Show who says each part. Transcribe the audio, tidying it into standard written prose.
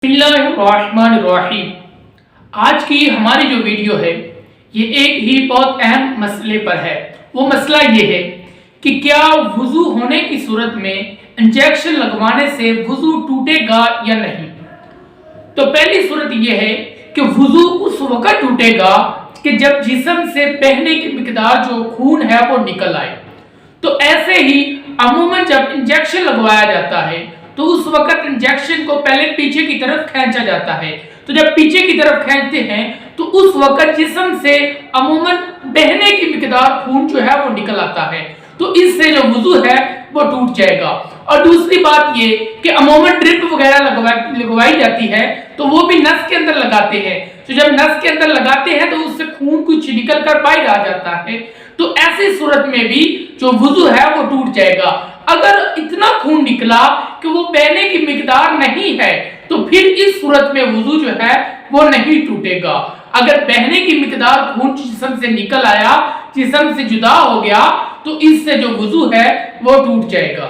Speaker 1: بسم اللہ الرحمن الرحیم۔ آج کی ہماری جو ویڈیو ہے یہ ایک ہی بہت اہم مسئلے پر ہے۔ وہ مسئلہ یہ ہے کہ کیا وضو ہونے کی صورت میں انجیکشن لگوانے سے وضو ٹوٹے گا یا نہیں۔ تو پہلی صورت یہ ہے کہ وضو اس وقت ٹوٹے گا کہ جب جسم سے بہنے کی مقدار جو خون ہے وہ نکل آئے۔ تو ایسے ہی عموماً جب انجیکشن لگوایا جاتا ہے تو اس وقت انجیکشن کو پہلے پیچھے کی طرف کھینچا جاتا ہے۔ تو جب پیچھے کی طرف کھینچتے ہیں تو اس وقت جسم سے عموماً بہنے کی مقدار خون جو ہے وہ نکل آتا ہے، تو اس سے جو وضو ہے وہ ٹوٹ جائے گا۔ اور دوسری بات یہ کہ عموماً ڈرپ وغیرہ لگوائی جاتی ہے تو وہ بھی نس کے اندر لگاتے ہیں۔ تو جب نس کے اندر لگاتے ہیں تو اس سے خون کچھ نکل کر باہر آ جاتا ہے، تو ایسی صورت میں بھی جو وضو ہے وہ ٹوٹ جائے گا۔ اگر اتنا خون نکلا کہ وہ بہنے کی مقدار نہیں ہے تو پھر اس صورت میں وضو جو ہے وہ نہیں ٹوٹے گا۔ اگر بہنے کی مقدار خون جسم سے نکل آیا، جسم سے جدا ہو گیا، تو اس سے جو وضو ہے وہ ٹوٹ جائے گا۔